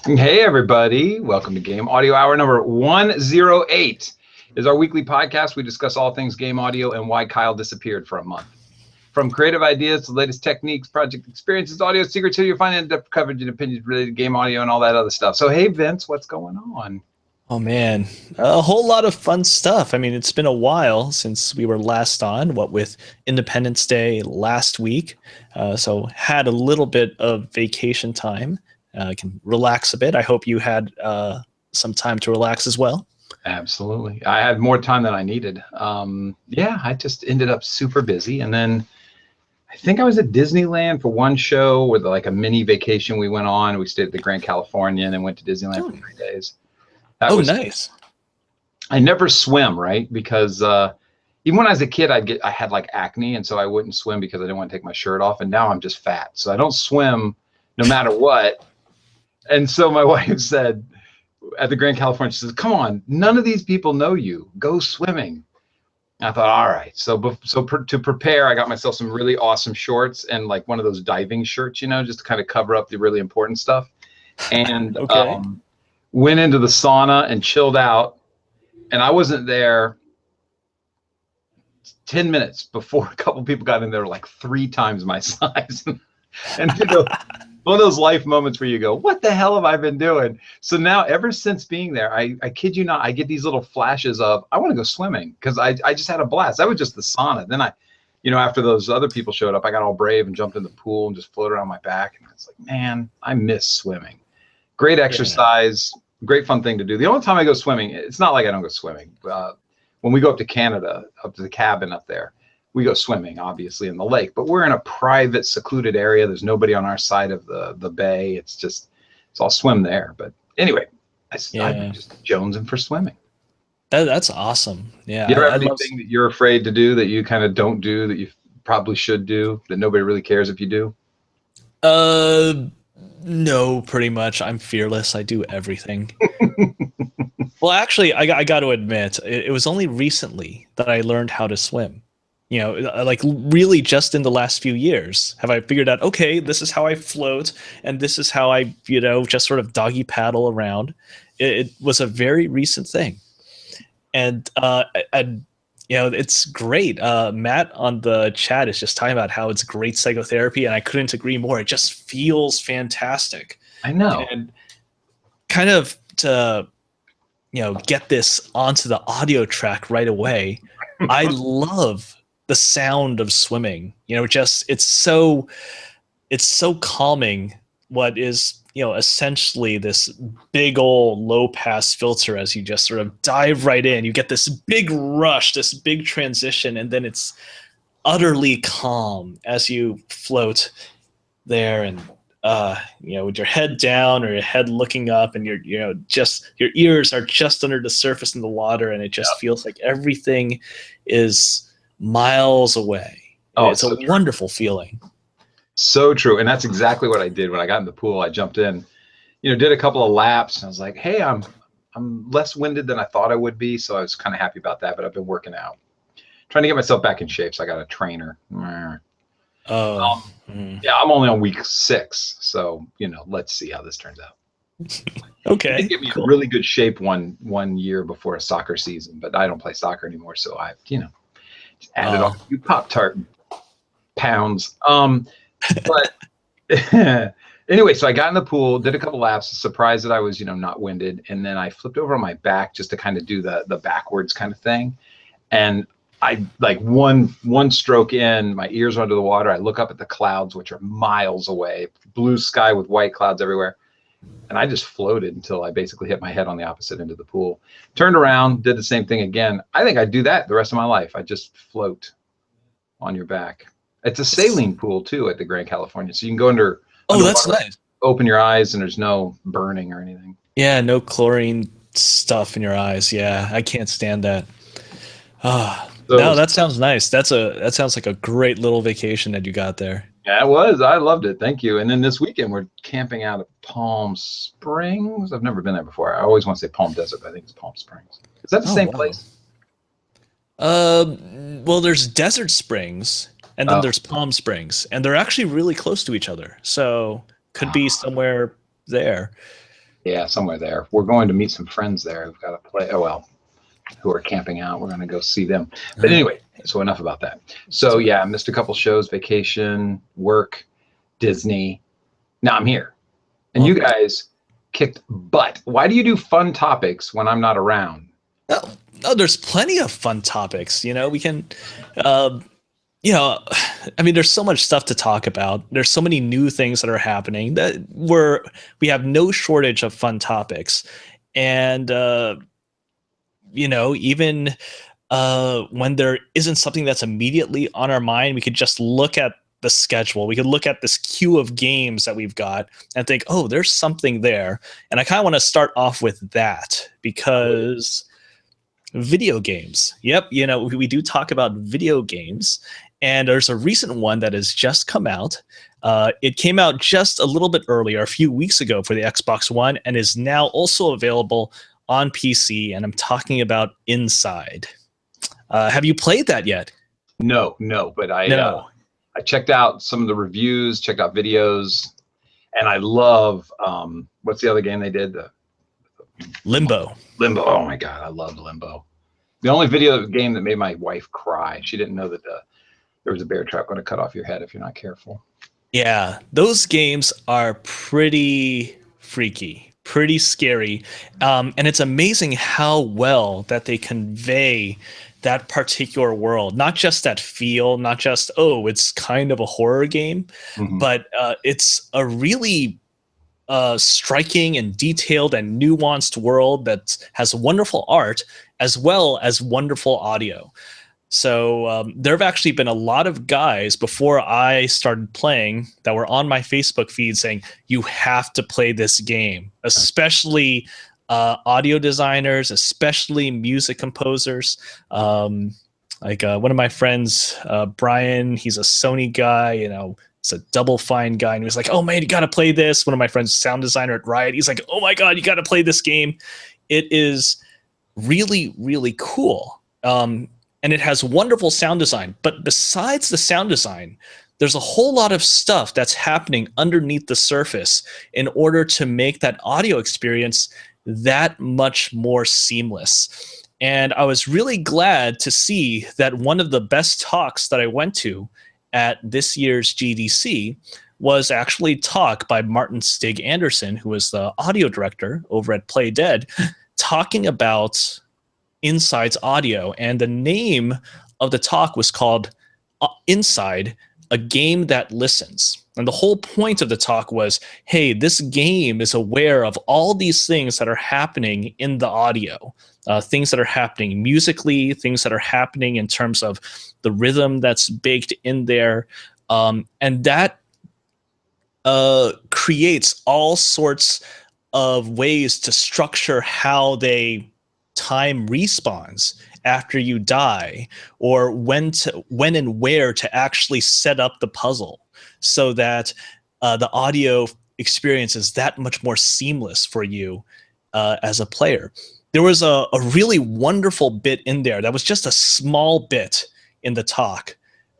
Hey everybody, welcome to Game Audio Hour number 108. Is our weekly podcast. We discuss all things game audio and why Kyle disappeared for a month. From creative ideas to latest techniques, project experiences, audio secrets, you'll find in-depth coverage and opinions related to game audio and all that other stuff. So hey Vince, what's going on? Oh man, a whole lot of fun stuff. I mean, it's been a while since we were last on, what with Independence Day last week. So had a little bit of vacation time. Can relax a bit. I hope you had some time to relax as well. Absolutely. I had more time than I needed. Yeah, I just ended up super busy. And then I think I was at Disneyland for one show with like a mini vacation we went on. We stayed at the Grand Californian and went to Disneyland for 3 days. That Oh, was nice. I never swim, right? Because even when I was a kid, I had like acne, and so I wouldn't swim because I didn't want to take my shirt off. And now I'm just fat, so I don't swim no matter what. And so my wife said at the Grand Californian, she says, "Come on, none of these people know you. Go swimming." And I thought, all right. To prepare, I got myself some really awesome shorts and like one of those diving shirts, just to kind of cover up the really important stuff. And Okay. went into the sauna and chilled out. And I wasn't there 10 minutes before a couple people got in there like 3 times my size. And one of those life moments where you go, what the hell have I been doing? So now ever since being there, I kid you not, I get these little flashes of, I want to go swimming because I just had a blast. That was just the sauna. Then after those other people showed up, I got all brave and jumped in the pool and just floated around my back. And I was like, man, I miss swimming. Great exercise. Yeah. Great fun thing to do. The only time I go swimming, it's not like I don't go swimming. When we go up to Canada, up to the cabin up there, we go swimming, obviously, in the lake. But we're in a private, secluded area. There's nobody on our side of the bay. It's all swim there. But anyway, I'm just jonesing for swimming. That's awesome. Yeah, you ever have anything that you're afraid to do that you kind of don't do that you probably should do that nobody really cares if you do? No, pretty much. I'm fearless. I do everything. Well, actually, I got to admit, it was only recently that I learned how to swim. Like really just in the last few years have I figured out, okay, this is how I float and this is how I, just sort of doggy paddle around. It was a very recent thing. And, it's great. Matt on the chat is just talking about how it's great psychotherapy, and I couldn't agree more. It just feels fantastic. I know. And kind of to, get this onto the audio track right away, I love the sound of swimming. It's so calming. What is, essentially this big old low pass filter as you just sort of dive right in. You get this big rush, this big transition, and then it's utterly calm as you float there and with your head down or your head looking up and your ears are just under the surface in the water, and it just feels like everything is miles away. Oh, it's a wonderful feeling. So true. And that's exactly what I did when I got in the pool. I jumped in, did a couple of laps, and I was like, hey, I'm less winded than I thought I would be. So I was kind of happy about that, but I've been working out, trying to get myself back in shape. So I got a trainer. Yeah, I'm only on week 6. So, let's see how this turns out. Okay. They get me in really good shape one year before a soccer season, but I don't play soccer anymore. So I, just added on a few Pop-Tart pounds. But anyway, so I got in the pool, did a couple laps, surprised that I was, not winded. And then I flipped over on my back just to kind of do the backwards kind of thing. And I like one stroke in, my ears are under the water. I look up at the clouds, which are miles away, blue sky with white clouds everywhere. And I just floated until I basically hit my head on the opposite end of the pool. Turned around, did the same thing again. I think I'd do that the rest of my life. I just float on your back. It's a saline pool too at the Grand Californian, so you can go under. Oh, that's nice. Open your eyes, and there's no burning or anything. Yeah, no chlorine stuff in your eyes. Yeah, I can't stand that. No, that sounds nice. That sounds like a great little vacation that you got there. Yeah, it was. I loved it. Thank you. And then this weekend we're camping out at Palm Springs. I've never been there before. I always want to say Palm Desert, but I think it's Palm Springs. Is that the same place? Well, there's Desert Springs. And then there's Palm Springs, and they're actually really close to each other. So could be somewhere there. Yeah, somewhere there. We're going to meet some friends there who've got to play. Oh, well, who are camping out. We're going to go see them. But anyway, so enough about that. So yeah, I missed a couple shows, vacation, work, Disney. Now I'm here. And you guys kicked butt. Why do you do fun topics when I'm not around? Oh, there's plenty of fun topics. We can, I mean, there's so much stuff to talk about. There's so many new things that are happening that we have no shortage of fun topics. And, even when there isn't something that's immediately on our mind, we could just look at the schedule. We could look at this queue of games that we've got and think, oh, there's something there. And I kind of want to start off with that because video games. Yep. We do talk about video games, and there's a recent one that has just come out. It came out just a little bit earlier, a few weeks ago for the Xbox One, and is now also available on PC. And I'm talking about Inside. Have you played that yet? No, but I checked out some of the reviews, checked out videos, and I love what's the other game they did? Limbo. Oh my God, I loved Limbo. The only video game that made my wife cry. She didn't know that there was a bear trap going to cut off your head if you're not careful. Yeah, those games are pretty freaky, pretty scary, and it's amazing how well that they convey that particular world. Not just that feel, not just, oh, it's kind of a horror game, but it's a really striking and detailed and nuanced world that has wonderful art as well as wonderful audio. So there have actually been a lot of guys before I started playing that were on my Facebook feed saying, you have to play this game, especially audio designers, especially music composers. Like one of my friends, Brian, he's a Sony guy, he's a Double Fine guy, and he was like, oh man, you got to play this. One of my friends, sound designer at Riot, he's like, oh my God, you got to play this game. It is really, really cool. And it has wonderful sound design. But besides the sound design, there's a whole lot of stuff that's happening underneath the surface in order to make that audio experience that much more seamless. And I was really glad to see that one of the best talks that I went to at this year's GDC was actually a talk by Martin Stig Anderson, who was the audio director over at Play Dead, talking about Inside's audio. And the name of the talk was called Inside, a Game That Listens. And the whole point of the talk was, hey, this game is aware of all these things that are happening in the audio, things that are happening musically, things that are happening in terms of the rhythm that's baked in there. And that creates all sorts of ways to structure how they time respawns after you die, or when and where to actually set up the puzzle so that the audio experience is that much more seamless for you as a player. There was a really wonderful bit in there that was just a small bit in the talk,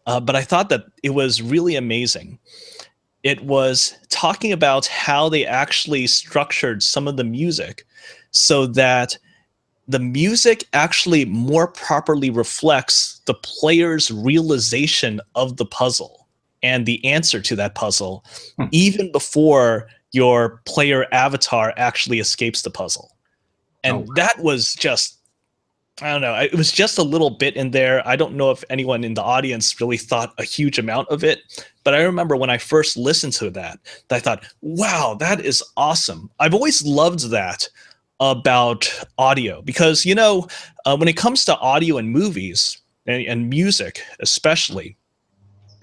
but I thought that it was really amazing. It was talking about how they actually structured some of the music so that the music actually more properly reflects the player's realization of the puzzle and the answer to that puzzle, even before your player avatar actually escapes the puzzle. And that was just, I don't know, it was just a little bit in there. I don't know if anyone in the audience really thought a huge amount of it, but I remember when I first listened to that I thought, wow, that is awesome. I've always loved that about audio because, when it comes to audio and movies and music especially,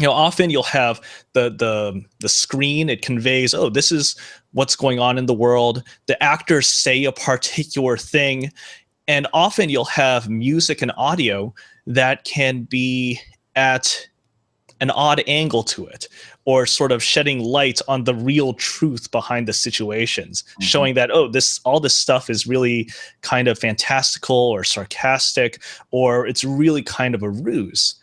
often you'll have the screen. It conveys, oh, this is what's going on in the world. The actors say a particular thing, and often you'll have music and audio that can be at an odd angle to it, or sort of shedding light on the real truth behind the situations, showing that, oh, all this stuff is really kind of fantastical or sarcastic, or it's really kind of a ruse.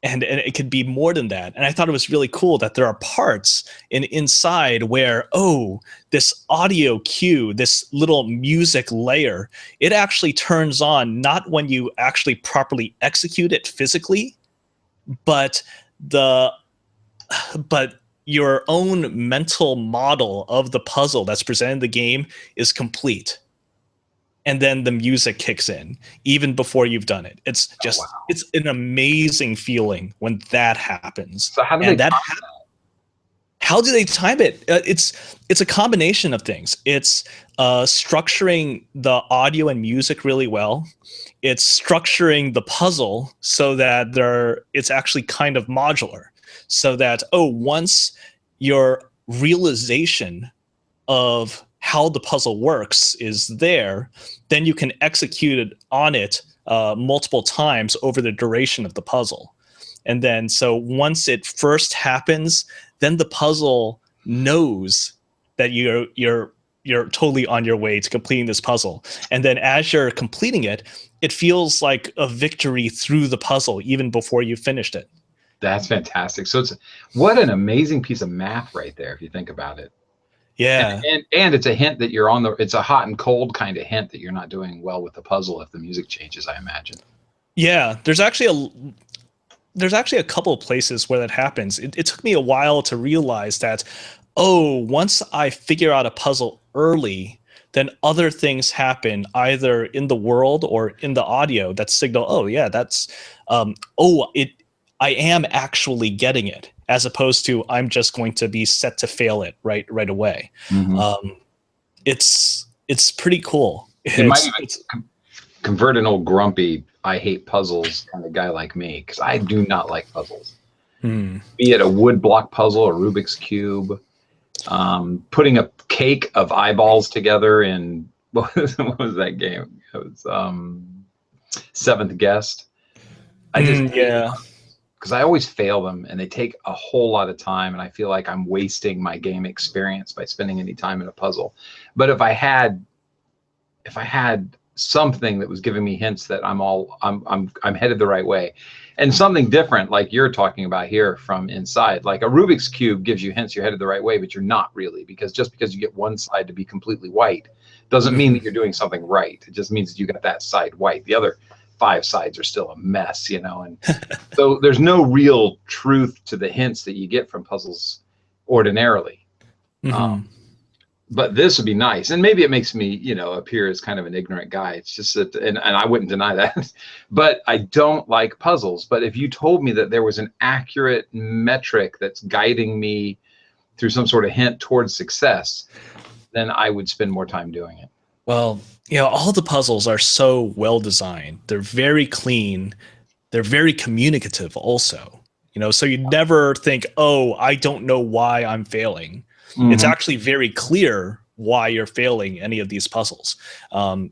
and it could be more than that. And I thought it was really cool that there are parts inside where, oh, this audio cue, this little music layer, it actually turns on not when you actually properly execute it physically, but your own mental model of the puzzle that's presented in the game is complete. And then the music kicks in even before you've done it. It's just, it's an amazing feeling when that happens. So how do they time that? How do they time it? It's a combination of things. It's structuring the audio and music really well. It's structuring the puzzle so that it's actually kind of modular, so that, once your realization of how the puzzle works is there, then you can execute it on it multiple times over the duration of the puzzle. And then, so once it first happens, then the puzzle knows that you're totally on your way to completing this puzzle. And then as you're completing it, it feels like a victory through the puzzle even before you finished it. That's fantastic. So what an amazing piece of math right there, if you think about it. Yeah. And it's a hint that you're it's a hot and cold kind of hint that you're not doing well with the puzzle if the music changes, I imagine. Yeah, there's actually a couple of places where that happens. It took me a while to realize that, once I figure out a puzzle early, then other things happen either in the world or in the audio that signal, that's, I am actually getting it, as opposed to I'm just going to be set to fail it right away. Mm-hmm. It's pretty cool. It might even convert an old grumpy, I hate puzzles kind of guy like me, because I do not like puzzles. Be it a wood block puzzle or Rubik's Cube, putting a cake of eyeballs together in, what was that game? It was Seventh Guest. I just because I always fail them, and they take a whole lot of time, and I feel like I'm wasting my game experience by spending any time in a puzzle. But if I had something that was giving me hints that I'm headed the right way, and something different like you're talking about here from inside, like a Rubik's Cube gives you hints you're headed the right way, but you're not really, because just because you get one side to be completely white doesn't mean that you're doing something right. It just means that you got that side white. The other 5 sides are still a mess, and so there's no real truth to the hints that you get from puzzles ordinarily. But this would be nice, and maybe it makes me appear as kind of an ignorant guy. It's just that, and I wouldn't deny that, but I don't like puzzles. But if you told me that there was an accurate metric that's guiding me through some sort of hint towards success, then I would spend more time doing it. Well, all the puzzles are so well designed. They're very clean. They're very communicative also. So you never think, I don't know why I'm failing. It's actually very clear why you're failing any of these puzzles.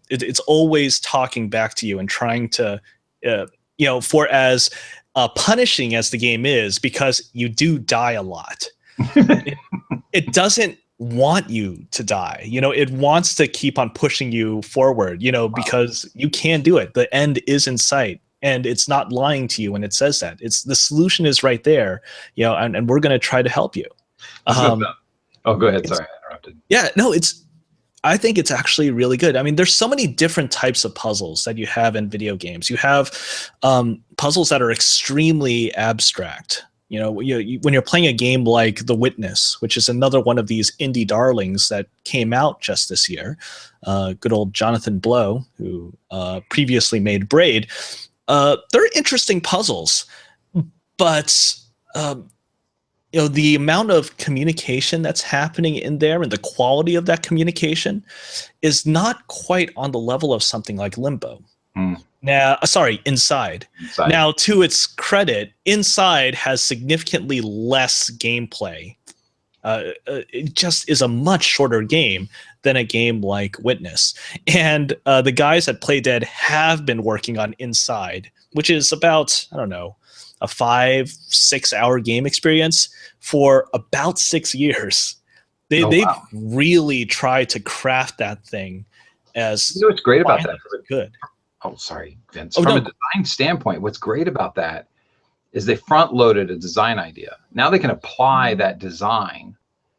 It's always talking back to you and trying to, for as punishing as the game is, because you do die a lot. It doesn't want you to die. It wants to keep on pushing you forward, because you can do it. The end is in sight, and it's not lying to you when it says that. It's the solution is right there, and we're going to try to help you. Oh, go ahead. Sorry, I interrupted. Yeah, no, I think it's actually really good. I mean, there's so many different types of puzzles that you have in video games. You have puzzles that are extremely abstract. When you're playing a game like The Witness, which is another one of these indie darlings that came out just this year, good old Jonathan Blow, who previously made Braid, they're interesting puzzles, but the amount of communication that's happening in there and the quality of that communication is not quite on the level of something like Limbo. Now, Inside. Now, to its credit, Inside has significantly less gameplay. It just is a much shorter game than a game like Witness. And the guys at Playdead have been working on Inside, which is about, I don't know, a 5-6 hour game experience for about 6 years. They've really tried to craft that thing as what's great about that? Good. Oh, sorry, Vince. From a design standpoint, what's great about that is they front loaded a design idea. Now they can apply that design,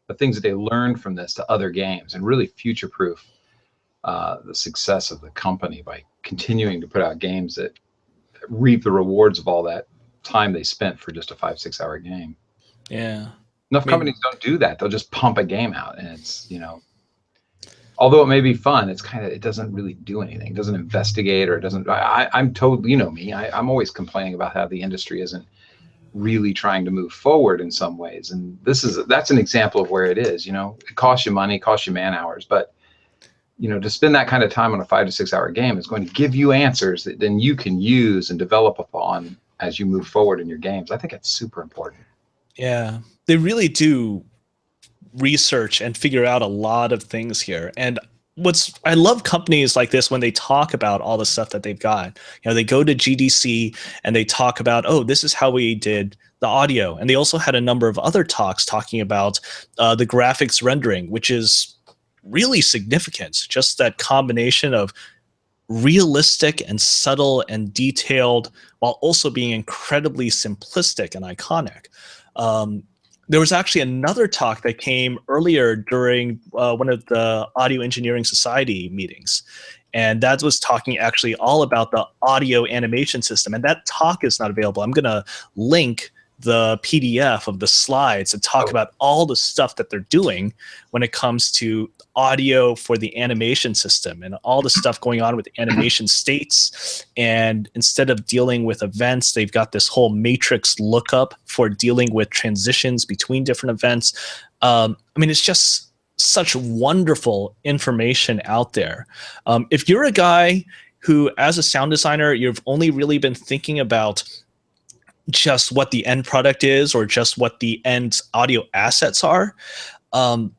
the things that they learned from this, to other games and really future proof the success of the company by continuing to put out games that reap the rewards of all that time they spent for just a 5-6 hour game. Yeah. Enough companies don't do that. They'll just pump a game out, and it's, although it may be fun, it's it doesn't really do anything. It doesn't investigate, or it doesn't. I'm totally, you know me, I'm always complaining about how the industry isn't really trying to move forward in some ways, and that's an example of where it is. It costs you money, costs you man hours, but to spend that kind of time on a 5 to 6 hour game is going to give you answers that then you can use and develop upon as you move forward in your games. I think it's super important. Yeah, they really do research and figure out a lot of things here. And I love companies like this when they talk about all the stuff that they've got. They go to GDC and they talk about, oh, this is how we did the audio. And they also had a number of other talks talking about the graphics rendering, which is really significant. Just that combination of realistic and subtle and detailed while also being incredibly simplistic and iconic. There was actually another talk that came earlier during one of the Audio Engineering Society meetings. And that was talking actually all about the audio animation system. And that talk is not available. I'm going to link the PDF of the slides and talk about all the stuff that they're doing when it comes to audio for the animation system and all the stuff going on with animation states. And instead of dealing with events, they've got this whole matrix lookup for dealing with transitions between different events. It's just such wonderful information out there. If you're a guy who, as a sound designer, you've only really been thinking about just what the end product is or just what the end audio assets are, and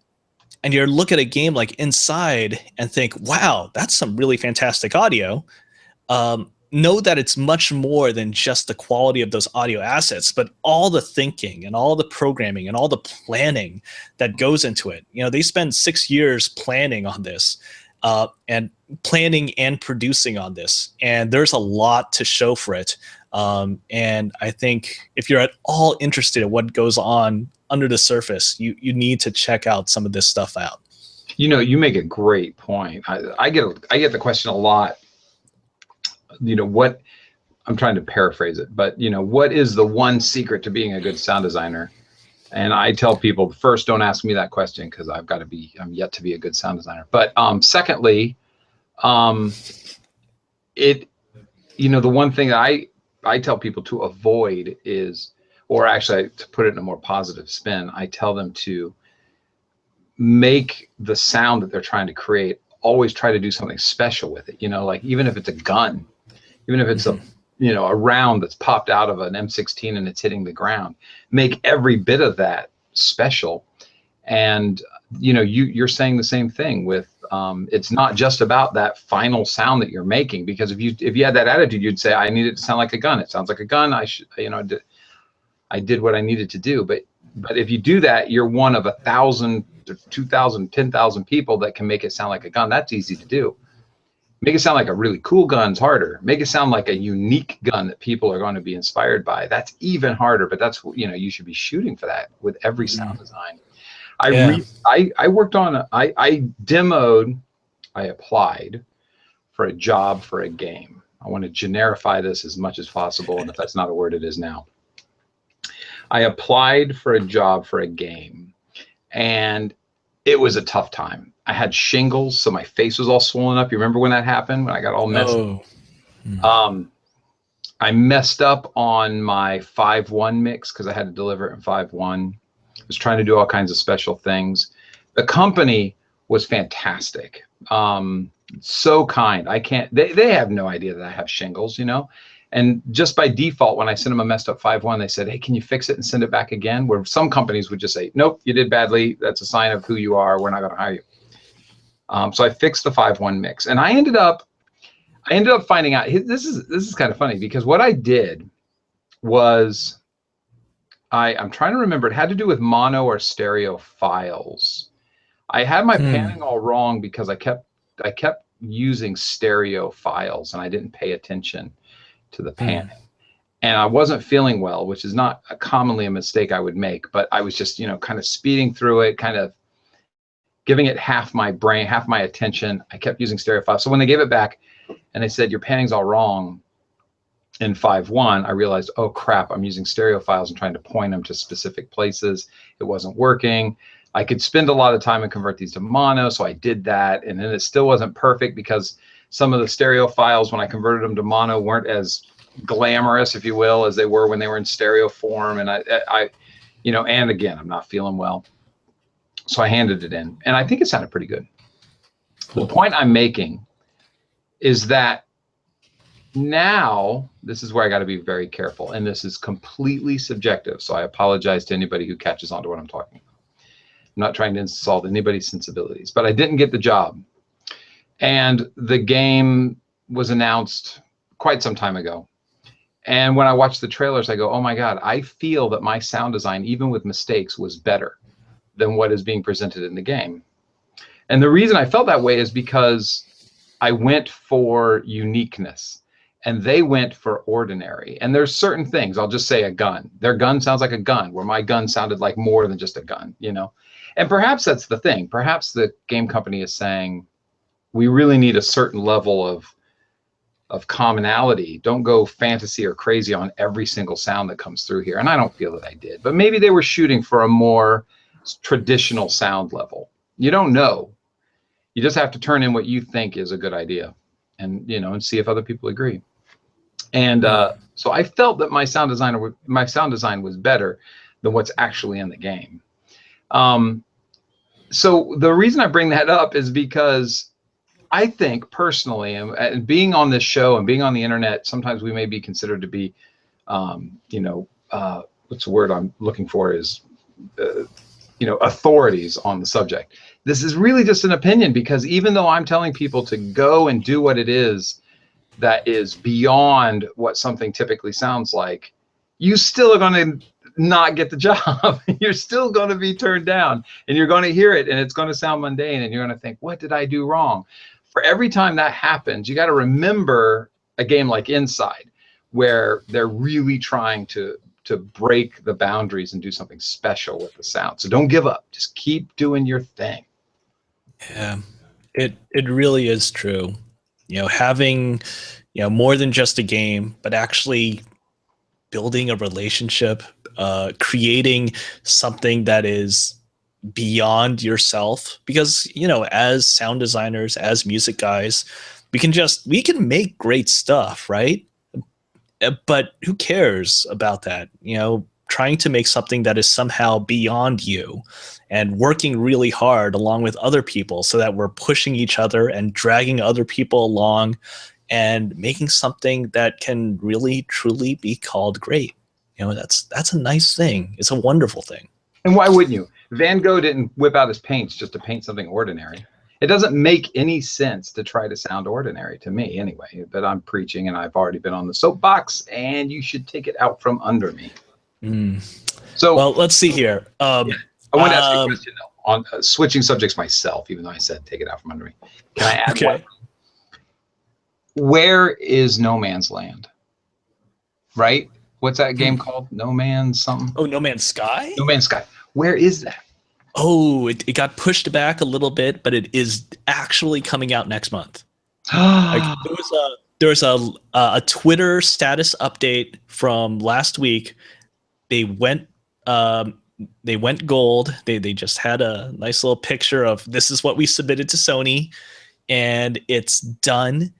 you look at a game like Inside and think, wow, that's some really fantastic audio, know that it's much more than just the quality of those audio assets, but all the thinking and all the programming and all the planning that goes into it. They spend 6 years planning on this, and planning and producing on this, and there's a lot to show for it. And I think if you're at all interested in what goes on under the surface, you need to check out some of this stuff out. You make a great point. I get the question a lot. What, I'm trying to paraphrase it, but what is the one secret to being a good sound designer? And I tell people, first, don't ask me that question because I'm yet to be a good sound designer. But secondly, the one thing that I tell people to avoid is, or actually to put it in a more positive spin, I tell them to make the sound that they're trying to create, always try to do something special with it. Like even if it's a gun, even if it's a round that's popped out of an M16 and it's hitting the ground, make every bit of that special. And you're saying the same thing with it's not just about that final sound that you're making, because if you had that attitude, you'd say, I need it to sound like a gun. It sounds like a gun. I did what I needed to do. But if you do that, you're one of 1,000 to 2,000, 10,000 people that can make it sound like a gun. That's easy to do. Make it sound like a really cool gun's harder. Make it sound like a unique gun that people are going to be inspired by. That's even harder, but that's, you should be shooting for that with every sound design. I worked on, I demoed, I applied for a job for a game. I want to generify this as much as possible, and if that's not a word, it is now. I applied for a job for a game, and it was a tough time. I had shingles, so my face was all swollen up. You remember when that happened, when I got all messed up? I messed up on my 5.1 mix because I had to deliver it in 5.1. I was trying to do all kinds of special things. The company was fantastic. So kind. They have no idea that I have shingles, And just by default, when I sent them a messed up 5.1, they said, hey, can you fix it and send it back again? Where some companies would just say, nope, you did badly. That's a sign of who you are. We're not going to hire you. So I fixed the 5.1 mix, and I ended up finding out, this is kind of funny, because what I did was, I'm trying to remember, it had to do with mono or stereo files. I had my panning all wrong because I kept using stereo files and I didn't pay attention to the panning. and I wasn't feeling well, which is not commonly a mistake I would make, but I was just, kind of speeding through it, kind of giving it half my brain, half my attention. I kept using stereo files. So when they gave it back and they said, your panning's all wrong in 5.1, I realized, oh crap, I'm using stereo files and trying to point them to specific places. It wasn't working. I could spend a lot of time and convert these to mono, so I did that. And then it still wasn't perfect because some of the stereo files, when I converted them to mono, weren't as glamorous, if you will, as they were when they were in stereo form. And and again, I'm not feeling well. So I handed it in, and I think it sounded pretty good. Cool. The point I'm making is that now, this is where I got to be very careful, and this is completely subjective, so I apologize to anybody who catches on to what I'm talking about. I'm not trying to insult anybody's sensibilities, but I didn't get the job. And the game was announced quite some time ago. And when I watched the trailers, I go, oh my God, I feel that my sound design, even with mistakes, was better than what is being presented in the game. And the reason I felt that way is because I went for uniqueness and they went for ordinary. And there's certain things, I'll just say a gun. Their gun sounds like a gun, where my gun sounded like more than just a gun, And perhaps that's the thing. Perhaps the game company is saying, we really need a certain level of commonality. Don't go fantasy or crazy on every single sound that comes through here. And I don't feel that I did, but maybe they were shooting for a more traditional sound level. You don't know. You just have to turn in what you think is a good idea, and and see if other people agree. And so I felt that my sound design was better than what's actually in the game. So the reason I bring that up is because I think personally, and being on this show and being on the internet, sometimes we may be considered to be, what's the word I'm looking for is, authorities on the subject. This is really just an opinion, because even though I'm telling people to go and do what it is that is beyond what something typically sounds like, you still are going to not get the job. You're still going to be turned down, and you're going to hear it and it's going to sound mundane, and you're going to think, what did I do wrong? For every time that happens, you got to remember a game like Inside, where they're really trying to break the boundaries and do something special with the sound. So don't give up. Just keep doing your thing. Yeah, it really is true. Having, more than just a game, but actually building a relationship, creating something that is beyond yourself, because, as sound designers, as music guys, we can make great stuff, right? But who cares about that? Trying to make something that is somehow beyond you, and working really hard along with other people so that we're pushing each other and dragging other people along and making something that can really truly be called great. That's a nice thing. It's a wonderful thing. And why wouldn't you? Van Gogh didn't whip out his paints just to paint something ordinary. It doesn't make any sense to try to sound ordinary, to me anyway, but I'm preaching and I've already been on the soapbox, and you should take it out from under me. So, well, let's see here. I want to ask you a question though, on switching subjects myself, even though I said take it out from under me. Can I add one? Where is No Man's Land? Right? What's that game called? No Man's something? Oh, No Man's Sky? No Man's Sky. Where is that? Oh, it got pushed back a little bit, but it is actually coming out next month. There was a Twitter status update from last week. They went gold. They just had a nice little picture of, this is what we submitted to Sony, and it's done,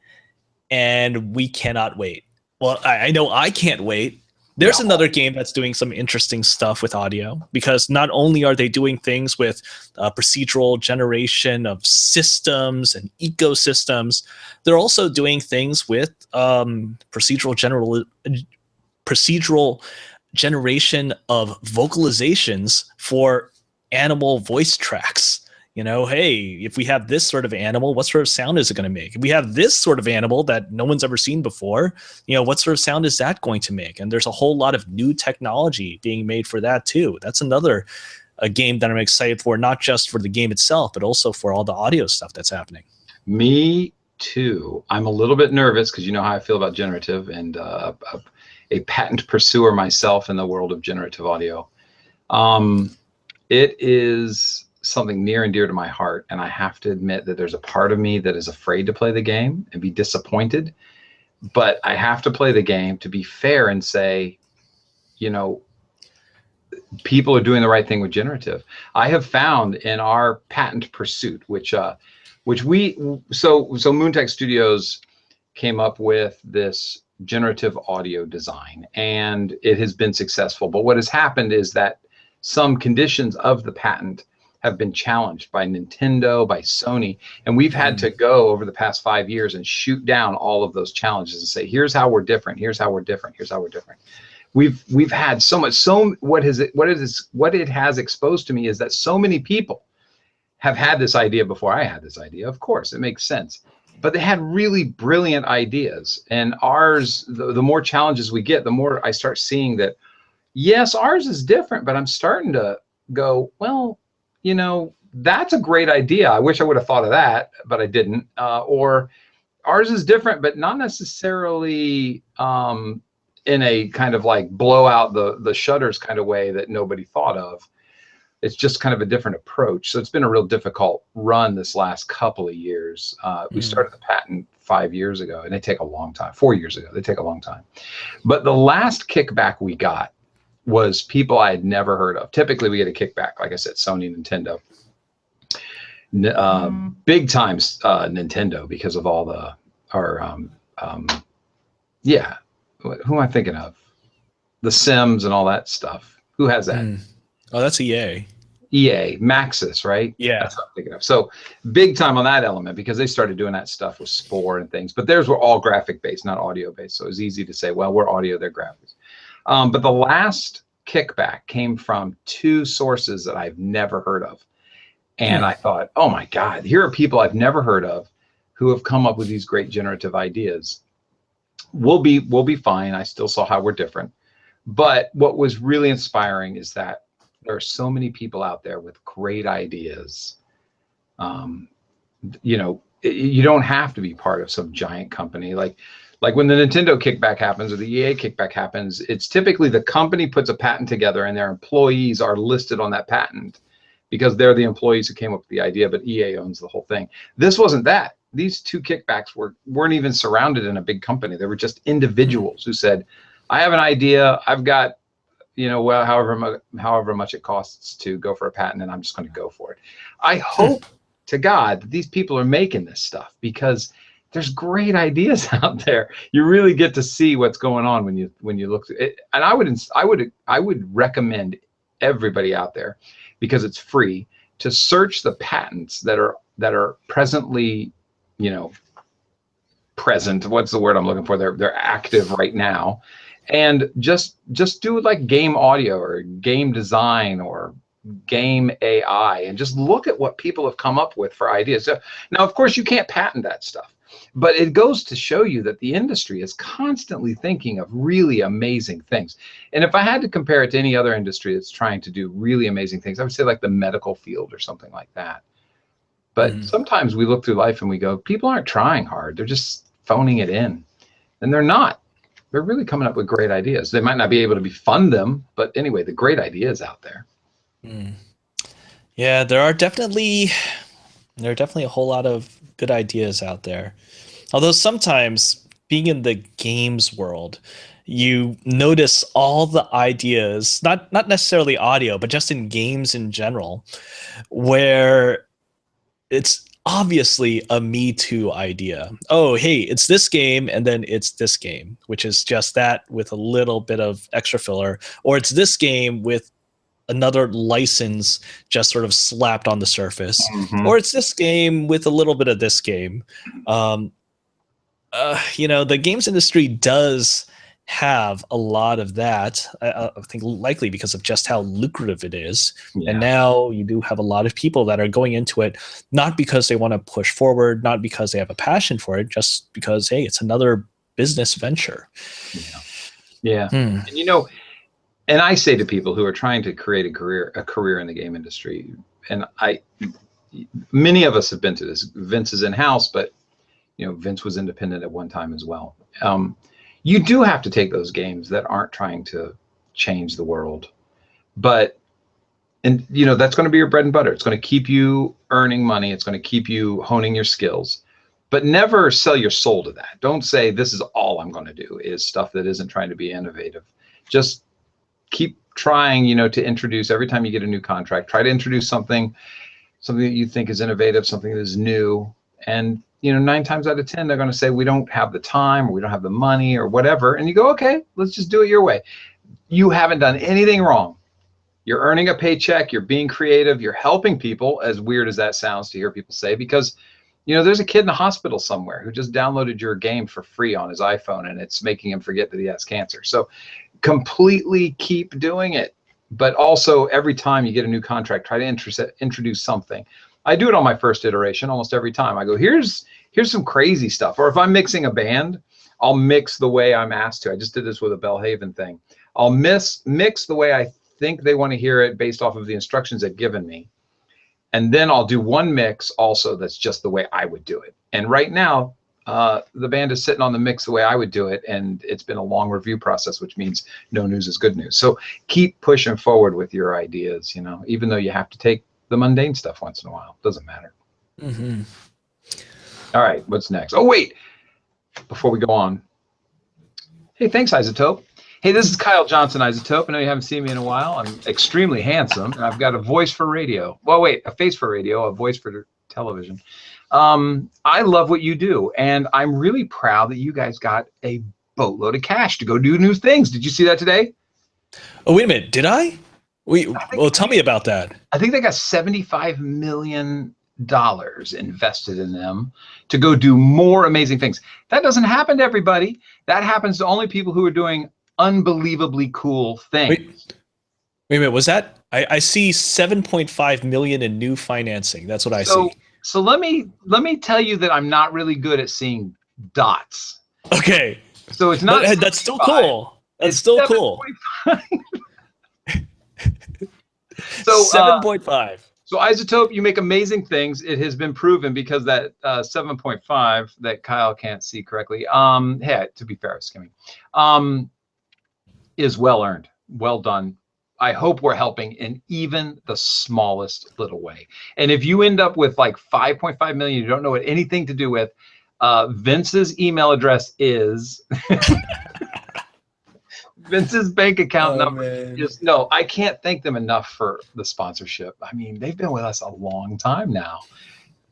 and we cannot wait. Well, I know I can't wait. There's another game that's doing some interesting stuff with audio, because not only are they doing things with procedural generation of systems and ecosystems, they're also doing things with procedural generation of vocalizations for animal voice tracks. Hey, if we have this sort of animal, what sort of sound is it going to make? If we have this sort of animal that no one's ever seen before, what sort of sound is that going to make? And there's a whole lot of new technology being made for that too. That's another game that I'm excited for, not just for the game itself, but also for all the audio stuff that's happening. Me too. I'm a little bit nervous because you know how I feel about generative, and a patent pursuer myself in the world of generative audio. It is something near and dear to my heart, and I have to admit that there's a part of me that is afraid to play the game and be disappointed, but I have to play the game to be fair and say, you know, people are doing the right thing with generative. I have found in our patent pursuit, which Moontech Studios came up with this generative audio design, and it has been successful. But what has happened is that some conditions of the patent have been challenged by Nintendo, by Sony, and we've had to go over the past 5 years and shoot down all of those challenges and say, here's how we're different, here's how we're different, here's how we're different. We've had so much. What it has exposed to me is that so many people have had this idea before I had this idea. Of course, it makes sense, but they had really brilliant ideas. And ours, the more challenges we get, the more I start seeing that, yes, ours is different, but I'm starting to go, well, you know, that's a great idea. I wish I would have thought of that, but I didn't. Or ours is different, but not necessarily in a kind of like blow out the shutters kind of way that nobody thought of. It's just kind of a different approach. So it's been a real difficult run this last couple of years. We started the patent 5 years ago, and they take a long time. 4 years ago, they take a long time. But the last kickback we got was people I had never heard of. Typically, we get a kickback, like I said, Sony, Nintendo. Big times Nintendo, because of all yeah. Who am I thinking of? The Sims and all that stuff. Who has that? Oh, that's EA. EA, Maxis, right? Yeah. That's what I'm thinking of. So big time on that element, because they started doing that stuff with Spore and things. But theirs were all graphic based, not audio based. So it was easy to say, well, we're audio, they're graphics. But the last kickback came from 2 sources that I've never heard of. And I thought, oh my God, here are people I've never heard of who have come up with these great generative ideas. We'll be fine. I still saw how we're different. But what was really inspiring is that there are so many people out there with great ideas. You know, you don't have to be part of some giant company. Like when the Nintendo kickback happens or the EA kickback happens, it's typically the company puts a patent together and their employees are listed on that patent because they're the employees who came up with the idea, but EA owns the whole thing. This wasn't that. These 2 kickbacks weren't even surrounded in a big company. They were just individuals who said, I have an idea. I've got, you know, well, however much it costs to go for a patent, and I'm just going to go for it. I hope to God that these people are making this stuff, because there's great ideas out there. You really get to see what's going on when you look at it. And I would recommend everybody out there, because it's free, to search the patents that are presently, you know, present. What's the word I'm looking for? They're active right now. And just do like game audio or game design or game AI, and just look at what people have come up with for ideas. So, now, of course, you can't patent that stuff, but it goes to show you that the industry is constantly thinking of really amazing things. And if I had to compare it to any other industry that's trying to do really amazing things, I would say like the medical field or something like that. But sometimes we look through life and we go, people aren't trying hard. They're just phoning it in. And they're not. They're really coming up with great ideas. They might not be able to fund them, but anyway, the great ideas out there. Yeah, there are definitely a whole lot of good ideas out there. Although sometimes, being in the games world, you notice all the ideas, not necessarily audio, but just in games in general, where it's obviously a Me Too idea. Oh, hey, it's this game, and then it's this game, which is just that with a little bit of extra filler, or it's this game with another license just sort of slapped on the surface, or it's this game with a little bit of this game. You know, the games industry does have a lot of that. I think likely because of just how lucrative it is. Yeah. And now you do have a lot of people that are going into it, not because they want to push forward, not because they have a passion for it, just because, hey, it's another business venture. Yeah. And, you know, and I say to people who are trying to create a career in the game industry, and many of us have been to this. Vince is in-house, but, you know, Vince was independent at one time as well. you do have to take those games that aren't trying to change the world. But, and you know, that's going to be your bread and butter. It's going to keep you earning money. It's going to keep you honing your skills. But never sell your soul to that. Don't say this is all I'm going to do is stuff that isn't trying to be innovative. Just keep trying, you know, to introduce every time you get a new contract, try to introduce something that you think is innovative, something that is new. And, you know, 9 times out of 10, they're going to say, we don't have the time, or we don't have the money or whatever. And you go, okay, let's just do it your way. You haven't done anything wrong. You're earning a paycheck. You're being creative. You're helping people, as weird as that sounds to hear people say, because, you know, there's a kid in the hospital somewhere who just downloaded your game for free on his iPhone, and it's making him forget that he has cancer. So completely keep doing it. But also every time you get a new contract, try to introduce something. I do it on my first iteration almost every time. I go, here's some crazy stuff. Or if I'm mixing a band, I'll mix the way I'm asked to. I just did this with a Bellhaven thing. I'll mix the way I think they want to hear it based off of the instructions they've given me. And then I'll do one mix also that's just the way I would do it. And right now, the band is sitting on the mix the way I would do it. And it's been a long review process, which means no news is good news. So keep pushing forward with your ideas, you know, even though you have to take the mundane stuff once in a while. Doesn't matter. Mm-hmm. All right, what's next? Oh, wait, before we go on. Hey, thanks, Isotope. Hey, this is Kyle Johnson, Isotope. I know you haven't seen me in a while. I'm extremely handsome, and I've got a voice for radio. Well, wait, a face for radio, a voice for television. I love what you do, and I'm really proud that you guys got a boatload of cash to go do new things. Did you see that today? Oh, wait a minute. Did I? Well, tell me about that. I think they got $75 million invested in them to go do more amazing things. That doesn't happen to everybody. That happens to only people who are doing unbelievably cool things. Wait a minute. Was that? I see 7.5 million in new financing. That's what I see. So let me tell you that I'm not really good at seeing dots. Okay. So it's not. But that's still cool. That's still cool. So 7.5. So Isotope, you make amazing things. It has been proven because that 7.5 that Kyle can't see correctly. Hey, to be fair, I was skimming. Is well earned, well done. I hope we're helping in even the smallest little way. And if you end up with like 5.5 million, you don't know what anything to do with. Vince's email address is. Vince's bank account number is no. I can't thank them enough for the sponsorship. I mean, they've been with us a long time now.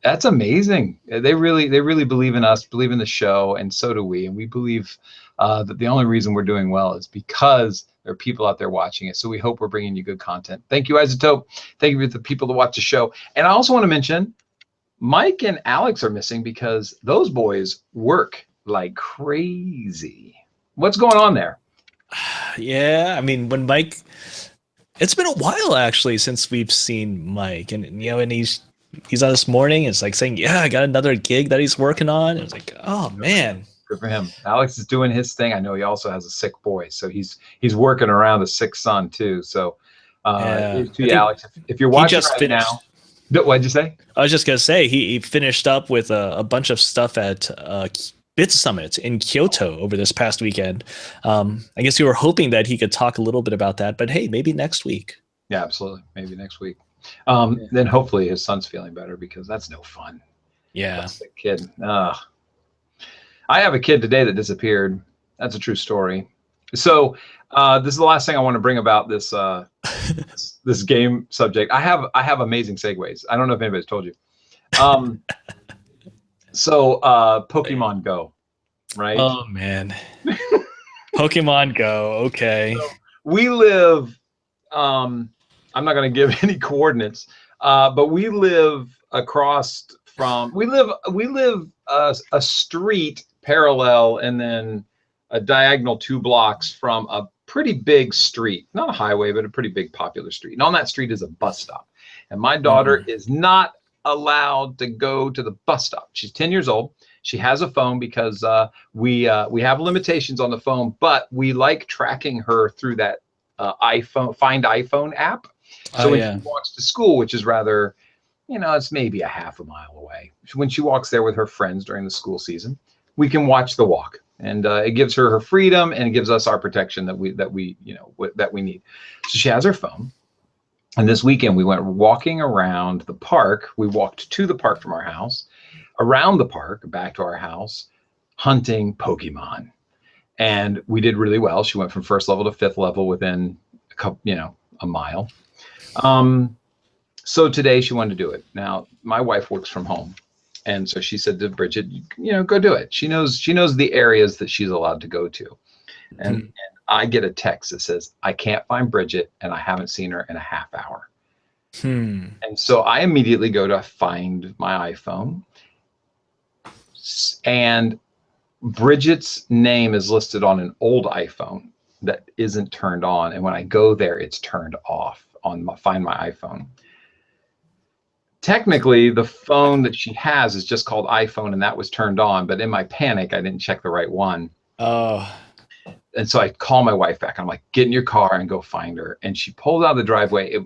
That's amazing. They really believe in us, believe in the show, and so do we. And we believe that the only reason we're doing well is because there are people out there watching it. So we hope we're bringing you good content. Thank you, Isotope. Thank you to the people that watch the show. And I also want to mention, Mike and Alex are missing because those boys work like crazy. What's going on there? Yeah, I mean, when Mike, it's been a while actually since we've seen Mike, and you know, and he's on this morning. It's like saying, yeah, I got another gig that he's working on. It's like, oh man, good for him. Alex is doing his thing. I know he also has a sick boy, so he's working around a sick son too. So, to you, Alex, if you're watching right now, what'd you say? I was just gonna say he finished up with a bunch of stuff at Bit Summit in Kyoto over this past weekend. I guess you were hoping that he could talk a little bit about that, but hey, maybe next week. Yeah, absolutely. Maybe next week. Then hopefully his son's feeling better because that's no fun. Yeah. That's the kid. I have a kid today that disappeared. That's a true story. So this is the last thing I want to bring about this this game subject. I have amazing segues. I don't know if anybody's told you. So Pokemon Go, right? Oh man. Pokemon Go, okay. So we live, I'm not going to give any coordinates, but we live across from, we live a street parallel and then a diagonal 2 blocks from a pretty big street, not a highway, but a pretty big popular street. And on that street is a bus stop. And my daughter is not allowed to go to the bus stop. She's 10 years old. She has a phone because we have limitations on the phone, but we like tracking her through that Find iPhone app. So when she walks to school, which is rather, you know, it's maybe a half a mile away. When she walks there with her friends during the school season, we can watch the walk. and it gives her freedom, and it gives us our protection that we need. So she has her phone. And this weekend we went walking around the park. We walked to the park from our house, around the park, back to our house, hunting Pokemon. And we did really well. She went from first level to fifth level within a couple, a mile. So today she wanted to do it. Now, my wife works from home. And so she said to Bridget, go do it. She knows the areas that she's allowed to go to. And I get a text that says, I can't find Bridget and I haven't seen her in a half hour. And so I immediately go to find my iPhone, and Bridget's name is listed on an old iPhone that isn't turned on. And when I go there, it's turned off on Find My iPhone. Technically, the phone that she has is just called iPhone, and that was turned on. But in my panic, I didn't check the right one. Oh. And so I call my wife back. I'm like, get in your car and go find her. And she pulls out of the driveway.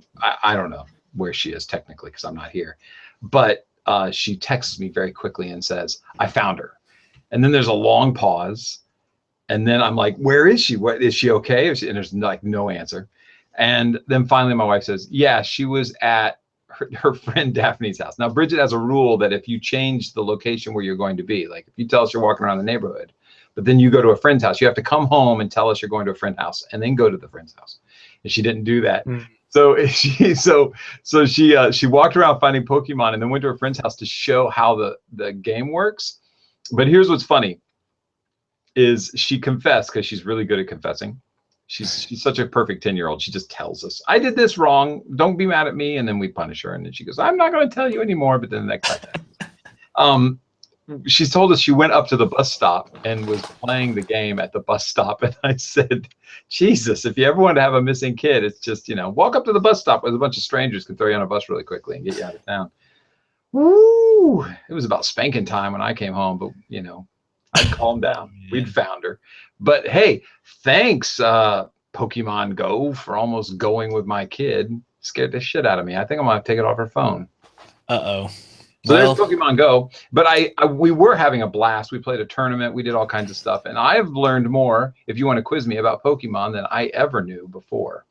I don't know where she is technically because I'm not here. But she texts me very quickly and says, I found her. And then there's a long pause. And then I'm like, where is she? What, is she okay? And there's like no answer. And then finally my wife says, yeah, she was at her friend Daphne's house. Now, Bridget has a rule that if you change the location where you're going to be, like if you tell us you're walking around the neighborhood, but then you go to a friend's house, you have to come home and tell us you're going to a friend's house and then go to the friend's house. And she didn't do that. So she walked around finding Pokemon and then went to her friend's house to show how the game works. But here's what's funny is she confessed, because she's really good at confessing. She's such a perfect 10-year-old. She just tells us, I did this wrong. Don't be mad at me. And then we punish her. And then she goes, I'm not going to tell you anymore. But then the next time. She's told us she went up to the bus stop and was playing the game at the bus stop. And I said, Jesus, if you ever want to have a missing kid, it's just, walk up to the bus stop with a bunch of strangers can throw you on a bus really quickly and get you out of town. Woo! It was about spanking time when I came home, but, I'd calmed down. We'd found her. But hey, thanks, Pokemon Go, for almost going with my kid. Scared the shit out of me. I think I'm going to take it off her phone. Uh-oh. So there's Pokemon Go, but we were having a blast. We played a tournament. We did all kinds of stuff. And I've learned more, if you want to quiz me, about Pokemon than I ever knew before.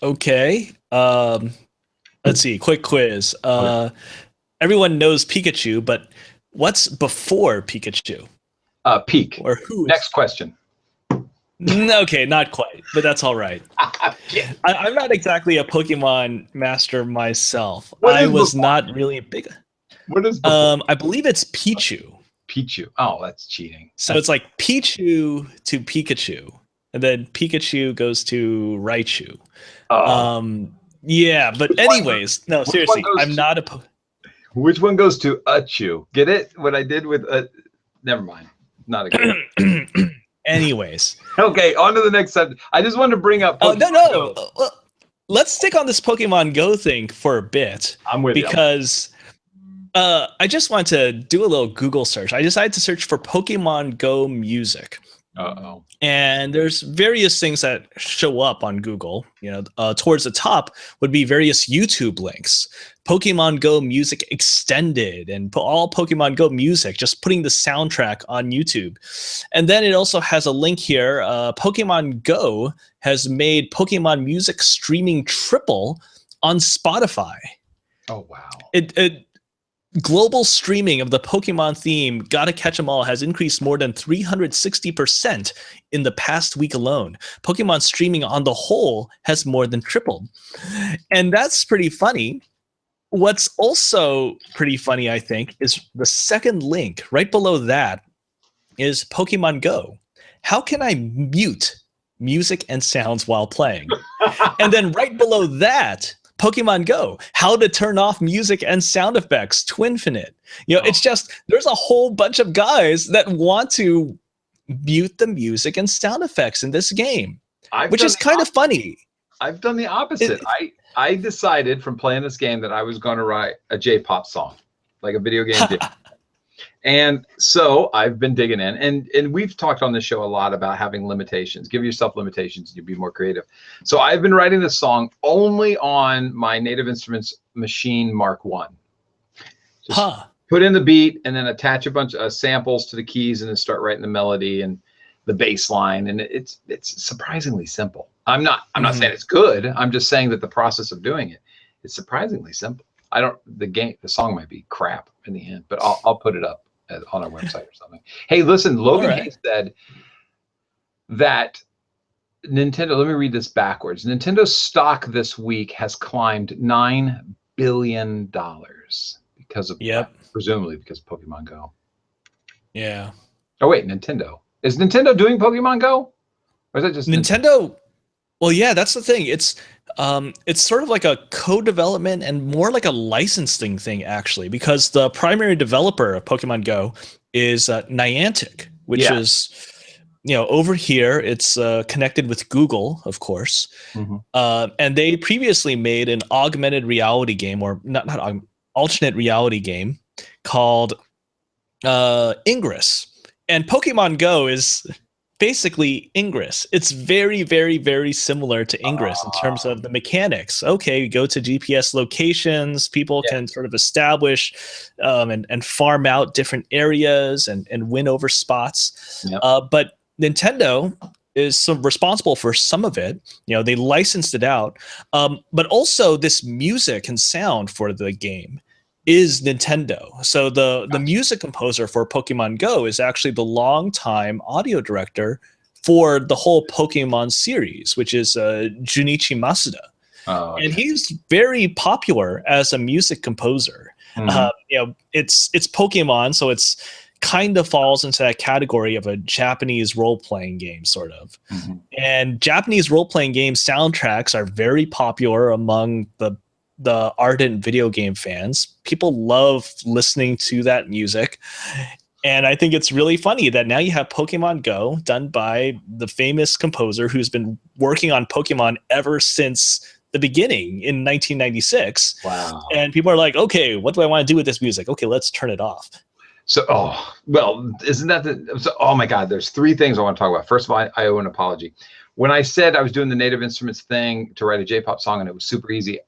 Okay. Let's see. Quick quiz. Everyone knows Pikachu, but what's before Pikachu? Peak. Or who? Next question. Okay, not quite, but that's all right. I'm not exactly a Pokemon master myself. I was not really a big. What is? I believe it's Pichu. Pichu. Oh, that's cheating. So it's like Pichu to Pikachu, and then Pikachu goes to Raichu. Yeah, but anyways, no, seriously, I'm not a. Which one goes to Achu? Get it? What I did with never mind. Not a good. Anyways. Okay, on to the next subject. I just wanted to bring up. No. Let's stick on this Pokemon Go thing for a bit. I'm with you. Because I just want to do a little Google search. I decided to search for Pokemon Go music. Uh-oh. And there's various things that show up on Google. Towards the top would be various YouTube links. Pokemon Go music extended and all Pokemon Go music, just putting the soundtrack on YouTube. And then it also has a link here. Pokemon Go has made Pokemon music streaming triple on Spotify. Oh, wow. Global streaming of the Pokemon theme, Gotta Catch 'em All, has increased more than 360% in the past week alone. Pokemon streaming on the whole has more than tripled. And that's pretty funny. What's also pretty funny, I think, is the second link right below that is Pokemon Go. How can I mute music and sounds while playing? And then right below that, Pokemon Go, how to turn off music and sound effects to infinite. It's just, there's a whole bunch of guys that want to mute the music and sound effects in this game, which is kind of funny. I've done the opposite. I decided from playing this game that I was going to write a J-pop song, like a video game. And so I've been digging in, and we've talked on this show a lot about having limitations. Give yourself limitations and you'll be more creative. So I've been writing this song only on my Native Instruments Machine Mark I. put in the beat and then attach a bunch of samples to the keys and then start writing the melody and the bass line. And it's surprisingly simple. I'm not saying it's good. I'm just saying that the process of doing it is surprisingly simple. The song might be crap in the end, but I'll put it up on our website or something. Hey, listen, Logan Hayes said that Nintendo, let me read this backwards. Nintendo's stock this week has climbed $9 billion because of, presumably because of Pokemon Go. Yeah. Oh, wait, Nintendo. Is Nintendo doing Pokemon Go? Or is that just Nintendo? Well, yeah, that's the thing. It's sort of like a co-development and more like a licensing thing, actually, because the primary developer of Pokemon Go is Niantic, which is, over here, it's connected with Google, of course. And they previously made an augmented reality game, or not alternate reality game called Ingress. And Pokemon Go is basically Ingress. It's very, very, very similar to Ingress in terms of the mechanics. Okay, you go to GPS locations, people can sort of establish and farm out different areas and win over spots. But Nintendo is responsible for some of it. They licensed it out. But also this music and sound for the game is Nintendo. So the music composer for Pokemon Go is actually the longtime audio director for the whole Pokemon series, which is Junichi Masuda. And he's very popular as a music composer. It's Pokemon, so it's kind of falls into that category of a Japanese role-playing game, sort of. And Japanese role-playing game soundtracks are very popular among the ardent video game fans. People love listening to that music. And I think it's really funny that now you have Pokemon Go done by the famous composer who's been working on Pokemon ever since the beginning in 1996. Wow. And people are like, okay, what do I want to do with this music? Okay, let's turn it off. So, isn't that oh my God, there's three things I want to talk about. First of all, I owe an apology. When I said I was doing the Native Instruments thing to write a J-pop song and it was super easy,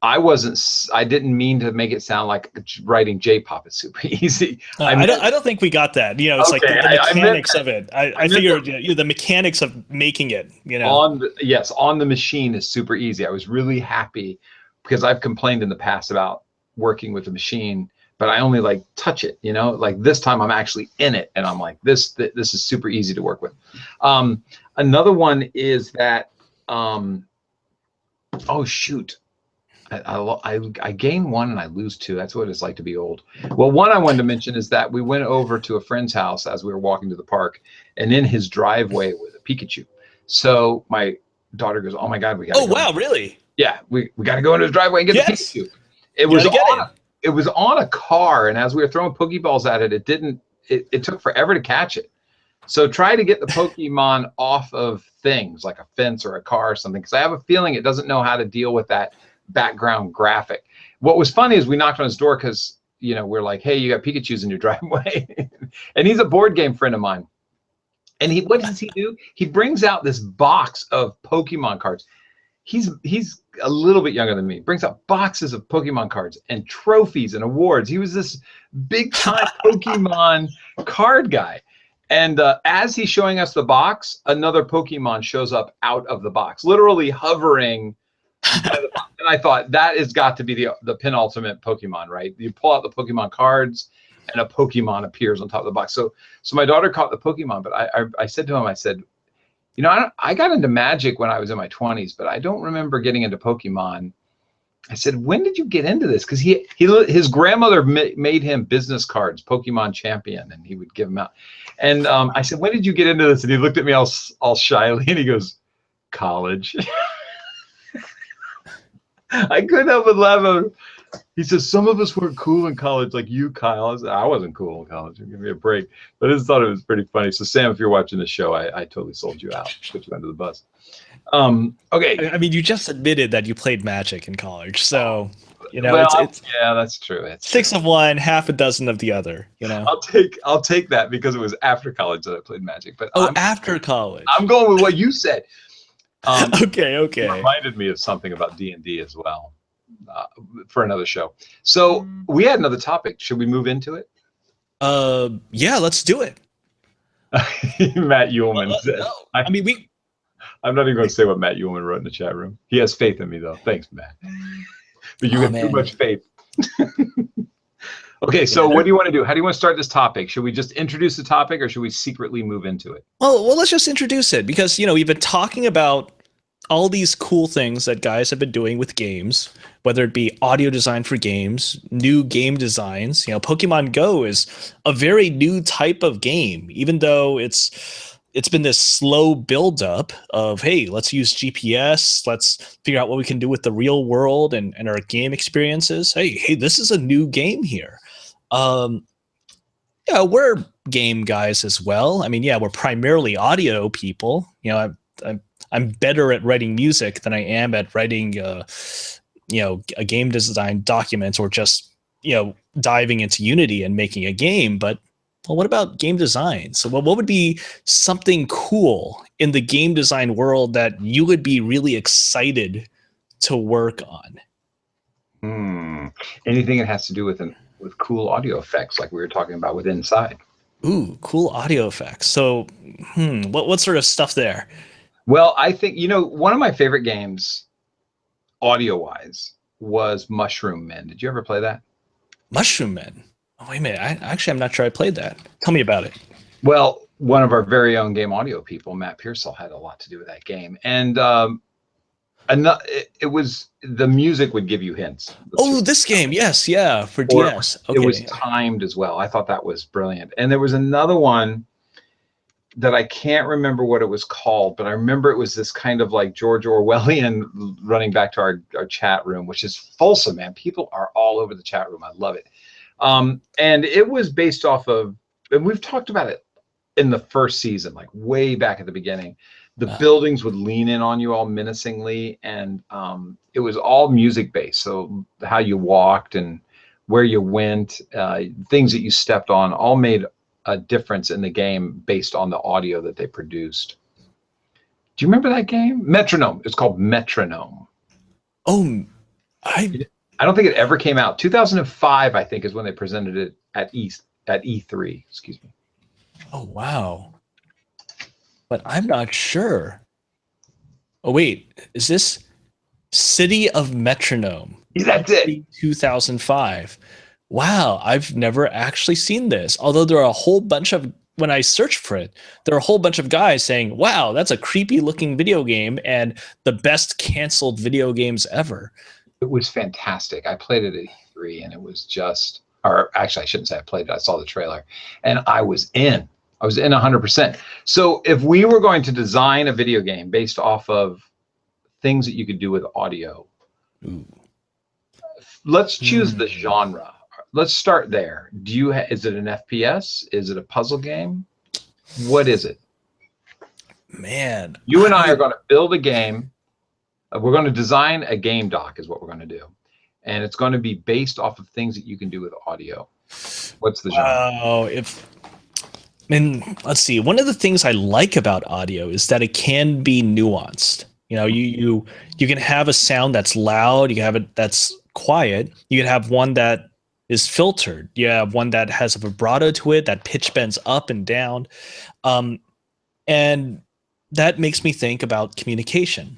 I didn't mean to make it sound like writing J-pop is super easy. I don't think we got that. It's like the mechanics of it. I figured the mechanics of making it, On the machine is super easy. I was really happy because I've complained in the past about working with the machine, but I only like touch it, like this time I'm actually in it and I'm like, this is super easy to work with. Another one is that, oh shoot. I gain one and I lose two. That's what it's like to be old. Well, one I wanted to mention is that we went over to a friend's house as we were walking to the park, and in his driveway was a Pikachu. So my daughter goes, "Oh my God, we got!" Oh wow, really? Yeah, we got to go into his driveway and get the Pikachu. It was on a car, and as we were throwing Pokeballs at it, it took forever to catch it. So try to get the Pokemon off of things like a fence or a car or something, because I have a feeling it doesn't know how to deal with that background graphic. What was funny is we knocked on his door because we're like, hey, you got Pikachus in your driveway. And he's a board game friend of mine. And what does he do? He brings out this box of Pokemon cards. He's a little bit younger than me. Brings out boxes of Pokemon cards and trophies and awards. He was this big time Pokemon card guy. And as he's showing us the box, another Pokemon shows up out of the box, literally hovering. And I thought that has got to be the penultimate Pokemon, right? You pull out the Pokemon cards and a Pokemon appears on top of the box. So my daughter caught the Pokemon, but I said to him, I said, I got into Magic when I was in my 20s, but I don't remember getting into Pokemon. I said, when did you get into this? Because his grandmother made him business cards, Pokemon Champion, and he would give them out. And I said, when did you get into this? And he looked at me all shyly and he goes, college. I couldn't help but laugh. He says, some of us weren't cool in college like you, Kyle. I wasn't cool in college. Give me a break. But I just thought it was pretty funny. So, Sam, if you're watching the show, I totally sold you out. Put you under the bus. Okay. I mean, you just admitted that you played Magic in college. So, it's yeah, that's true. It's 6 of one, half a dozen of the other, I'll take that because it was after college that I played Magic. But after college. I'm going with what you said. Okay. It reminded me of something about D&D as well. for another show. So we had another topic. Should we move into it? Yeah, let's do it. Matt Uhlman said, no. I mean, I'm not even going to say what Matt Uhlman wrote in the chat room. He has faith in me, though. Thanks, Matt. But you have too much faith. Okay, so what do you want to do? How do you want to start this topic? Should we just introduce the topic, or should we secretly move into it? Well, let's just introduce it, because we've been talking about all these cool things that guys have been doing with games, whether it be audio design for games, new game designs. Pokemon Go is a very new type of game, even though it's been this slow buildup of, hey, let's use GPS, let's figure out what we can do with the real world and our game experiences. Hey, this is a new game here. Yeah, we're game guys as well. I mean, yeah, we're primarily audio people. I'm better at writing music than I am at writing, a game design document, or just, diving into Unity and making a game. But well, what about game design? So what would be something cool in the game design world that you would be really excited to work on? Anything that has to do with cool audio effects, like we were talking about with Inside. Ooh, cool audio effects. So, what sort of stuff there? Well, I think, one of my favorite games, audio-wise, was Mushroom Men. Did you ever play that? Mushroom Men? Oh, wait a minute. I'm not sure I played that. Tell me about it. Well, one of our very own game audio people, Matt Pearsall, had a lot to do with that game. And it was, the music would give you hints. Oh, this game. Yes. Yeah. For DS. Okay. It was timed as well. I thought that was brilliant. And there was another one that I can't remember what it was called, but I remember it was this kind of like George Orwellian, running back to our chat room, which is fulsome, man. People are all over the chat room. I love it. And it was based off of, and we've talked about it in the first season, like way back at the beginning. The buildings would lean in on you all menacingly, and it was all music based. So how you walked and where you went, things that you stepped on, all made a difference in the game based on the audio that they produced. Do you remember that game? Metronome. It's called Metronome. Oh, I don't think it ever came out. 2005, I think, is when they presented it at E3. Excuse me. Oh, wow. But I'm not sure. Oh, wait. Is this City of Metronome? That's it. 2005. Wow, I've never actually seen this. Although there are a whole bunch of, when I searched for it, there are a whole bunch of guys saying, wow, that's a creepy looking video game and the best canceled video games ever. It was fantastic. I played it at E3, and it was just, or actually I shouldn't say I played it, I saw the trailer, and I was in 100%. So if we were going to design a video game based off of things that you could do with audio, let's choose the genre. Let's start there. Is it an FPS? Is it a puzzle game? What is it? Man, you and I are going to build a game. We're going to design a game doc is what we're going to do. And it's going to be based off of things that you can do with audio. What's the genre? Oh, let's see. One of the things I like about audio is that it can be nuanced. You can have a sound that's loud. You can have it that's quiet. You can have one that is filtered. You have one that has a vibrato to it, that pitch bends up and down. And that makes me think about communication.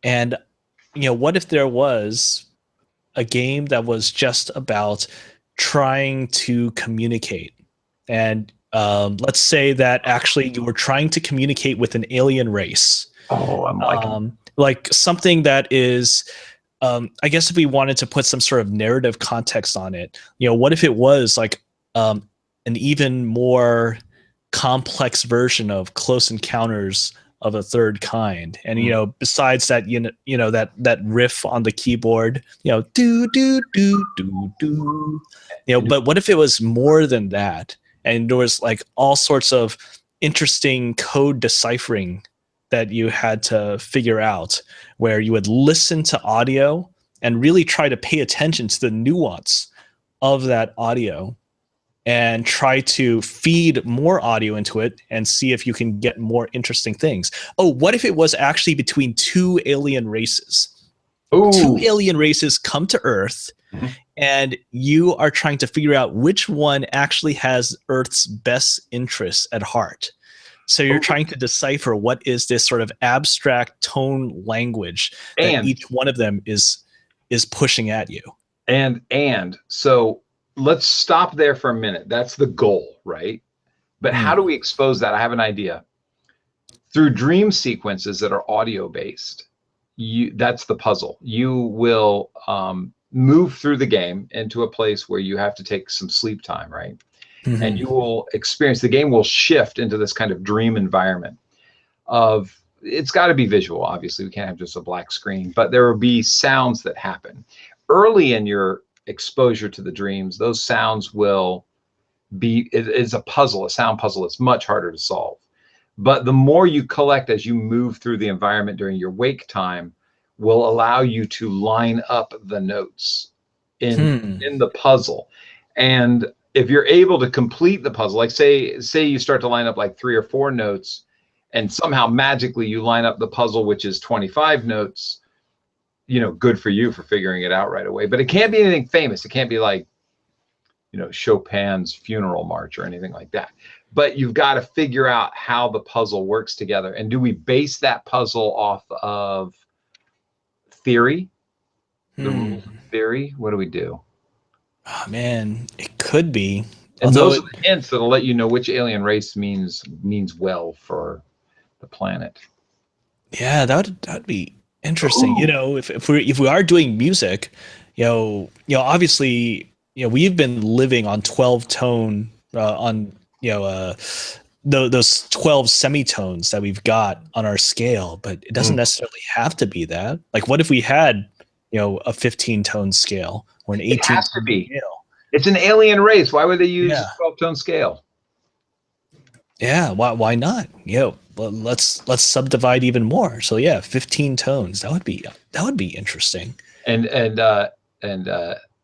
And, what if there was a game that was just about trying to communicate? And let's say that actually you were trying to communicate with an alien race. Oh, I'm like something that is, I guess if we wanted to put some sort of narrative context on it, what if it was like an even more complex version of Close Encounters of a Third Kind? And besides that, that riff on the keyboard, do do do do do, but what if it was more than that, and there was like all sorts of interesting code deciphering that you had to figure out, where you would listen to audio and really try to pay attention to the nuance of that audio and try to feed more audio into it and see if you can get more interesting things. Oh, what if it was actually between two alien races? Two Ooh. alien races come to Earth, Mhm. and you are trying to figure out which one actually has Earth's best interests at heart. So you're Ooh. trying to decipher what is this sort of abstract tone language that And each one of them is pushing at you. and so let's stop there for a minute. That's the goal, right? But how do we expose that? I have an idea. Through dream sequences that are audio based, that's the puzzle. You will move through the game into a place where you have to take some sleep time, right? And you will experience, the game will shift into this kind of dream environment of, it's got to be visual, obviously we can't have just a black screen, but there will be sounds that happen early in your exposure to the dreams. Those sounds will be, it's a puzzle, a sound puzzle. It's much harder to solve, but the more you collect as you move through the environment during your wake time will allow you to line up the notes in the puzzle. And if you're able to complete the puzzle, like say you start to line up like 3 or 4 notes, and somehow magically you line up the puzzle, which is 25 notes, you know, good for you for figuring it out right away. But it can't be anything famous. It can't be like, you know, Chopin's Funeral March or anything like that. But you've got to figure out how the puzzle works together. And do we base that puzzle off of theory? The rules of theory? What do we do? Oh, man, it could be. And those are the hints that'll let you know which alien race means well for the planet. Yeah, that'd be interesting. You know, if we are doing music, obviously, we've been living on 12 tone on those 12 semitones that we've got on our scale, but it doesn't necessarily have to be that. Like, what if we had a 15 tone scale or an 18 It has to be. scale? It's an alien race. Why would they use a 12 tone scale? Yeah, why not? Let's subdivide even more. So yeah, 15 tones. That would be interesting. And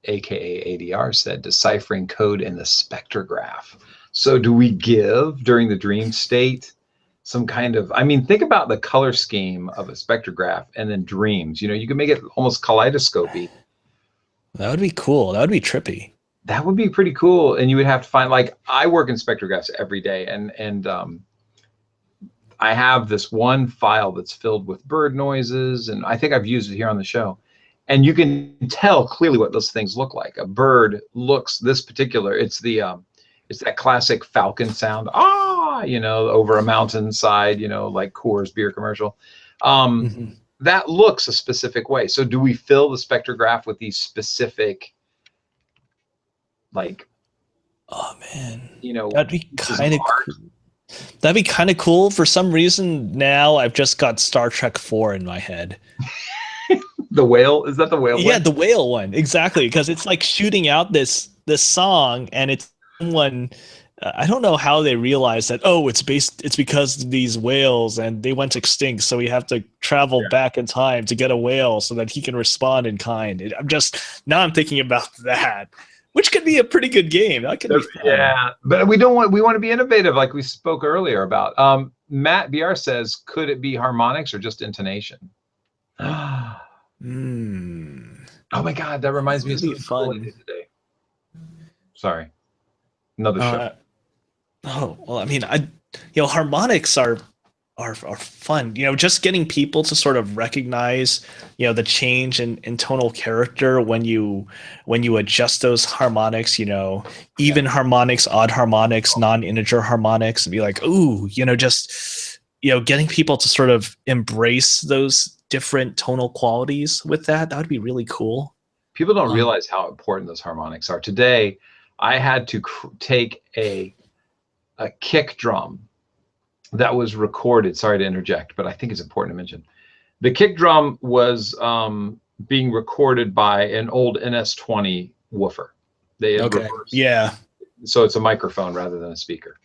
AKA ADR said deciphering code in the spectrograph. So do we give during the dream state some kind of, I mean, think about the color scheme of a spectrograph and then dreams. You know, you can make it almost kaleidoscopy. That would be cool. That would be trippy. That would be pretty cool. And you would have to find, like, I work in spectrographs every day, and I have this one file that's filled with bird noises, and I think I've used it here on the show. And you can tell clearly what those things look like. A bird looks this particular, it's that classic falcon sound, over a mountainside, like Coors beer commercial. That looks a specific way. So do we fill the spectrograph with these specific, like, oh man, that'd be kind of cool. That'd be kind of cool. For some reason now I've just got Star Trek 4 in my head. The whale, is that the whale one? Yeah, the whale one, exactly, because it's like shooting out this song, and it's someone, I don't know how they realized that, it's because of these whales and they went extinct, so we have to travel back in time to get a whale so that he can respond in kind. I'm thinking about that, which could be a pretty good game. That could be fun. Yeah, but we want to be innovative, like we spoke earlier about. Matt BR says, could it be harmonics or just intonation? Oh my God, that reminds me of something fun today. Sorry, another show. Oh well, I mean, harmonics are fun. Just getting people to sort of recognize, the change in tonal character when you adjust those harmonics. Even harmonics, odd harmonics, non-integer harmonics, and be like, ooh, getting people to sort of embrace those different tonal qualities with that would be really cool. People don't realize how important those harmonics are. Today, I had to take a kick drum that was recorded. Sorry to interject, but I think it's important to mention. The kick drum was being recorded by an old NS20 woofer. They had reversed. Yeah. So it's a microphone rather than a speaker.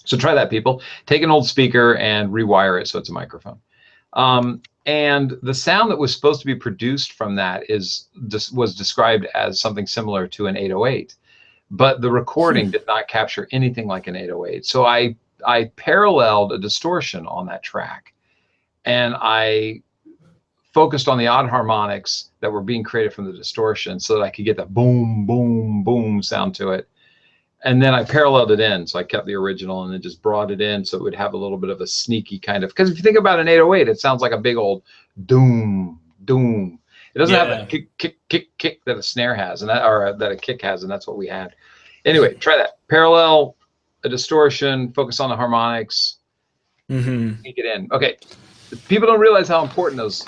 So try that, people. Take an old speaker and rewire it so it's a microphone. And the sound that was supposed to be produced from that was described as something similar to an 808, but the recording did not capture anything like an 808. So I paralleled a distortion on that track, and I focused on the odd harmonics that were being created from the distortion so that I could get that boom, boom, boom sound to it. And then I paralleled it in. So I kept the original and then just brought it in so it would have a little bit of a sneaky kind of, because if you think about an 808, it sounds like a big old doom, doom. It doesn't have that kick, kick, kick, kick that a snare has, and that, or that a kick has, and that's what we had. Anyway, try that. Parallel, a distortion, focus on the harmonics, take it in. Okay. People don't realize how important those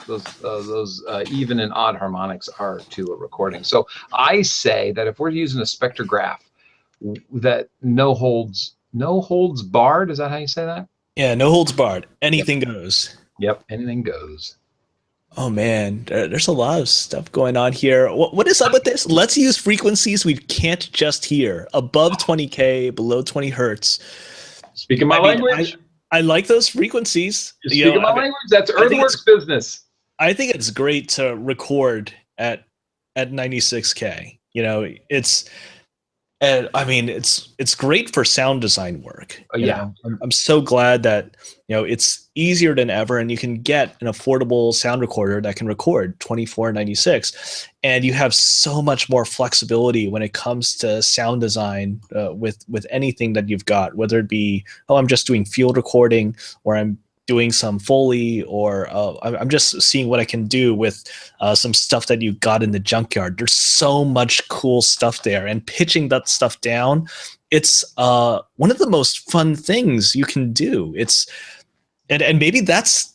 even and odd harmonics are to a recording. So I say that if we're using a spectrograph, that no holds barred. Is that how you say that? Yeah, no holds barred. Anything goes. Yep, anything goes. Oh man, there's a lot of stuff going on here. What is up with this? Let's use frequencies we can't just hear. Above 20K, below 20 hertz. Speaking my language. I like those frequencies. Speaking my language, that's Earthworks business. I think it's great to record at 96K. You know, it's great for sound design work. Yeah, I'm so glad that it's easier than ever, and you can get an affordable sound recorder that can record 2496, and you have so much more flexibility when it comes to sound design with anything that you've got, whether it be I'm just doing field recording, or I'm doing some Foley, or I'm just seeing what I can do with some stuff that you got in the junkyard. There's so much cool stuff there, and pitching that stuff down, it's one of the most fun things you can do. And maybe that's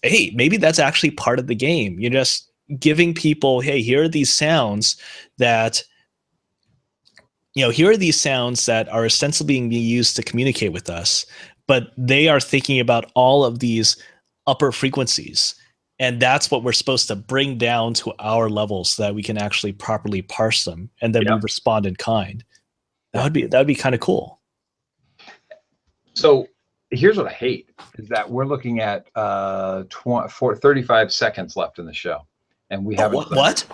actually part of the game. You're just giving people, hey, here are these sounds that are ostensibly being used to communicate with us, but they are thinking about all of these upper frequencies. And that's what we're supposed to bring down to our levels so that we can actually properly parse them, and then we respond in kind. That would be kind of cool. So here's what I hate is that we're looking at 35 seconds left in the show, and we haven't. What?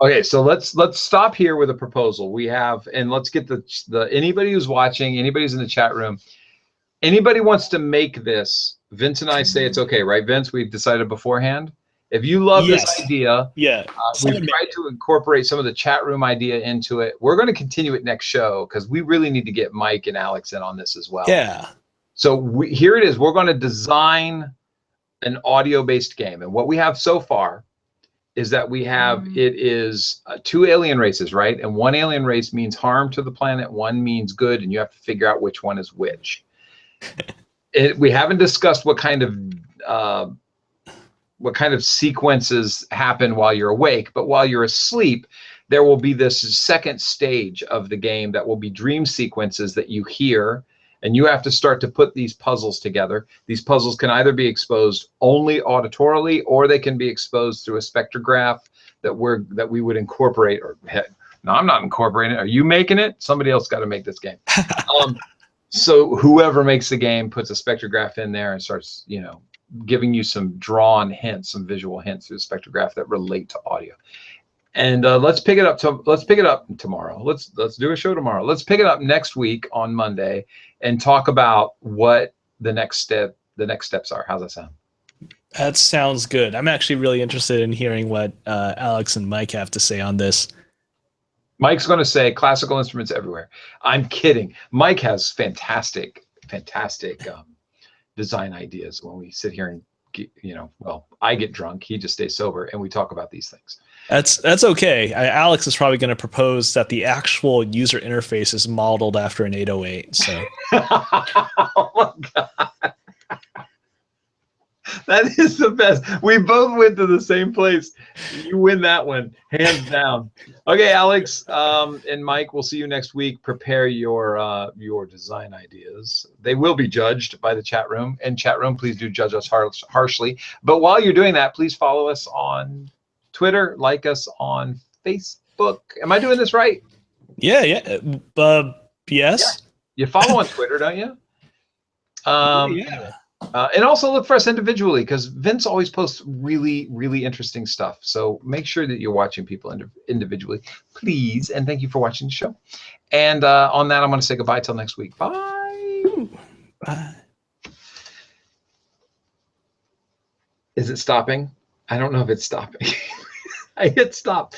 Okay, so let's stop here with a proposal. We have, and let's get the anybody who's watching, anybody's in the chat room, anybody wants to make this. Vince and I say it's okay, right, Vince? We've decided beforehand. If you love this idea, we've tried to incorporate some of the chat room idea into it. We're going to continue it next show because we really need to get Mike and Alex in on this as well. Yeah. So here it is. We're going to design an audio-based game, and what we have so far is that we have it is two alien races, right? And one alien race means harm to the planet, one means good, and you have to figure out which one is which. We haven't discussed what kind of sequences happen while you're awake, but while you're asleep, there will be this second stage of the game that will be dream sequences that you hear, and you have to start to put these puzzles together. These puzzles can either be exposed only auditorily, or they can be exposed through a spectrograph that we would incorporate. Or no, I'm not incorporating it. Are you making it? Somebody else got to make this game. So whoever makes the game puts a spectrograph in there and starts, giving you some drawn hints, some visual hints through the spectrograph that relate to audio. And let's pick it up tomorrow. Let's do a show tomorrow. Let's pick it up next week on Monday and talk about what the next steps are. How's that sound? That sounds good. I'm actually really interested in hearing what Alex and Mike have to say on this. Mike's going to say classical instruments everywhere. I'm kidding. Mike has fantastic design ideas when we sit here and I get drunk, he just stays sober, and we talk about these things. That's okay. Alex is probably going to propose that the actual user interface is modeled after an 808. So, oh my God, that is the best. We both went to the same place. You win that one, hands down. Okay, Alex and Mike, we'll see you next week. Prepare your design ideas. They will be judged by the chat room. And chat room, please do judge us harshly. But while you're doing that, please follow us on Twitter, like us on Facebook. Am I doing this right? Yeah. Yes. Yeah. You follow on Twitter, don't you? Yeah. And also look for us individually, because Vince always posts really, really interesting stuff. So make sure that you're watching people individually, please. And thank you for watching the show. And on that, I'm going to say goodbye till next week. Bye. Bye. Is it stopping? I don't know if it's stopping. I hit stop.